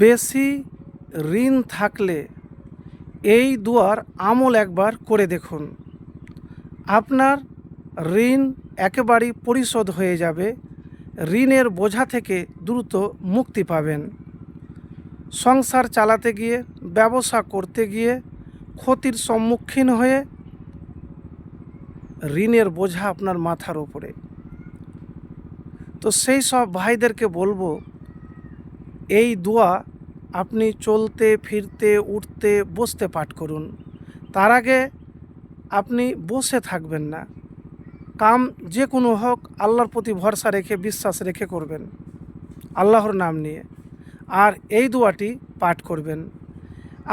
বেশি ঋণ থাকলে এই দুয়ার আমল একবার করে দেখুন। আপনার ঋণ একেবারেই পরিশোধ হয়ে যাবে, ঋণের বোঝা থেকে দ্রুত মুক্তি পাবেন। সংসার চালাতে গিয়ে, ব্যবসা করতে গিয়ে ক্ষতির সম্মুখীন হয়ে ঋণের বোঝা আপনার মাথার ওপরে। তো সেই সব ভাইদেরকে বলবো, এই দোয়া আপনি চলতে ফিরতে উঠতে বসতে পাঠ করুন। তার আগে আপনি বসে থাকবেন না, কাম যে কোনো হোক আল্লাহর প্রতি ভরসা রেখে বিশ্বাস রেখে করবেন, আল্লাহর নাম নিয়ে। আর এই দোয়াটি পাঠ করবেন।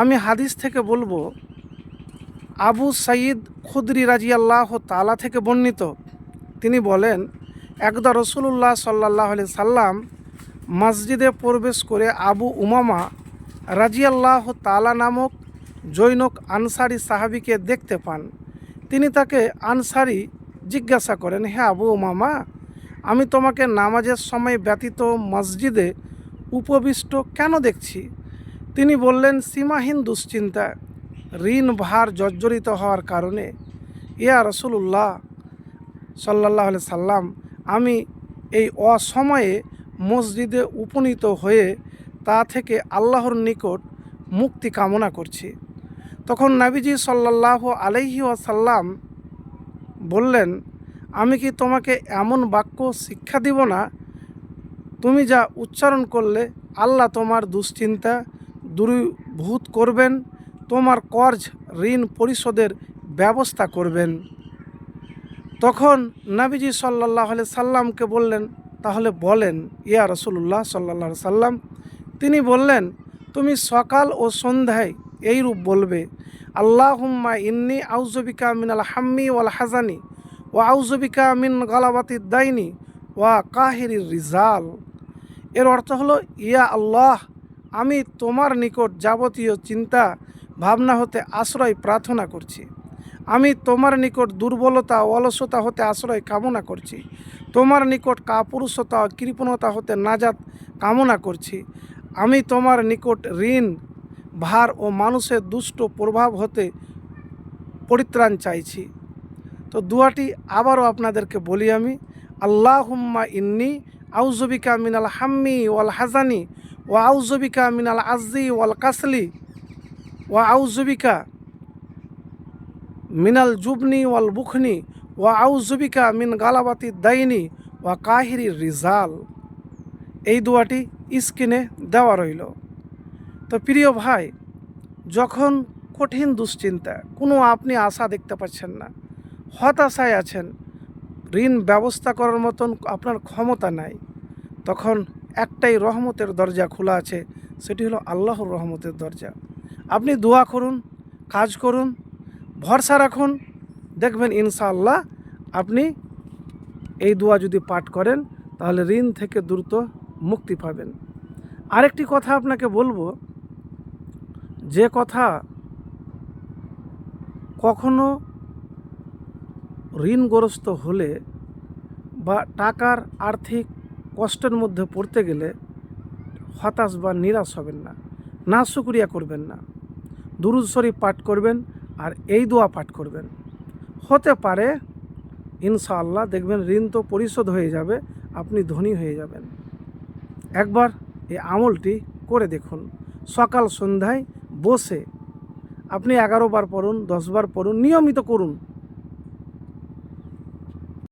আমি হাদিস থেকে বলবো, আবু সাঈদ খুদরি রাদিয়াল্লাহু তাআলা থেকে বর্ণিত, তিনি বলেন, একদা রাসূলুল্লাহ সাল্লাল্লাহু আলাইহি সাল্লাম মসজিদে প্রবেশ করে আবু উমামা রাদিয়াল্লাহু তাআলা নামক জৈনক আনসারি সাহাবীকে দেখতে পান। তিনি তাকে আনসারি জিজ্ঞাসা করেন, হে আবু উমামা, আমি তোমাকে নামাজের সময় ব্যতীত মসজিদে উপবিষ্ট কেন দেখছি? তিনি বললেন, সীমাহীন দুশ্চিন্তা, ঋণ ভার জর্জরিত হওয়ার কারণে। ইয়া রাসূলুল্লাহ সাল্লাল্লাহু আলাইহি সাল্লাম, আমি এই অসময়ে মসজিদে উপনীত হয়ে তা থেকে আল্লাহর নিকট মুক্তি কামনা করছি। তখন নবীজি সাল্লাল্লাহু আলাইহি ওয়াসাল্লাম বললেন, আমি কি তোমাকে এমন বাক্য শিক্ষা দিব না, তুমি যা উচ্চারণ করলে আল্লাহ তোমার দুশ্চিন্তা দূরীভূত করবেন, তোমার কর্জ ঋণ পরিশোধের ব্যবস্থা করবেন। তখন নবীজি সাল্লাল্লাহু আলাইহি সাল্লামকে বললেন, তাহলে বলেন ইয়া রাসূলুল্লাহ সাল্লাল্লাহু আলাইহি সাল্লাম। তিনি বললেন, তুমি সকাল ও সন্ধ্যায় এইরূপ বলবে, আল্লাহুম্মা ইন্নী আউযু বিকা মিনাল হাম্মি ওয়াল হাজানি ওয়া আউযু বিকা মিন গালাবাতিদ দাইনি ওয়া কাহিরির রিজাল। এর অর্থ হলো, ইয়া আল্লাহ, আমি তোমার নিকট যাবতীয় চিন্তা ভাবনা হতে আশ্রয় প্রার্থনা করছি। আমি তোমার নিকট দুর্বলতা অলসতা হতে আশ্রয় কামনা করছি। তোমার নিকট কাপুরুষতা কৃপণতা হতে নাজাত কামনা করছি। আমি তোমার নিকট ঋণ ভার ও মানুষের দুষ্ট প্রভাব হতে পরিত্রাণ চাইছি। তো দুয়াটি আবারও আপনাদেরকে বলি আমি, আল্লাহুম্মা ইন্নী আউযু বিকা মিনাল হাম্মি ওয়াল হাজানি ওয়া আউযু বিকা মিনাল আজজি ওয়াল কাসলি ওয়া আউযু বিকা মিনাল জুবনি ওয়াল বুখনি ওয়া আউযু বিকা মিন গালাবাতি দাইনি ওয়া কাহিরির রিজাল। এই দোয়াটি স্ক্রিনে দেওয়া রইল। তো প্রিয় ভাই, যখন কঠিন দুশ্চিন্তা, কোনো আপনি আশা দেখতে পাচ্ছেন না, হতাশায় আছেন, ঋণ ব্যবস্থা করার মতন আপনার ক্ষমতা নাই, তখন একটাই রহমতের দরজা খোলা আছে, সেটি হলো আল্লাহর রহমতের দরজা। আপনি দোয়া করুন, কাজ করুন, ভরসা রাখুন, দেখবেন ইনশাআল্লাহ আপনি এই দোয়া যদি পাঠ করেন তাহলে ঋণ থেকে দ্রুত মুক্তি পাবেন। আরেকটি কথা আপনাকে বলবো, যে কথা কখনো ঋণগ্রস্ত হলে বা টাকার আর্থিক কষ্টের মধ্যে পড়তে গেলে হতাশ বা নিরাশ হবেন না, নাশুকরিয়া করবেন না, দুরূদ শরীফ পাঠ করবেন আর এই দোয়া পাঠ করবেন। হতে পারে ইনশাআল্লাহ দেখবেন ঋণ তো পরিশোধ হয়ে যাবে, আপনি ধনী হয়ে যাবেন। একবার এই আমলটি করে দেখুন। সকাল সন্ধ্যায় বসে আপনি 11 বার পড়ুন, 10 বার পড়ুন, নিয়মিত করুন।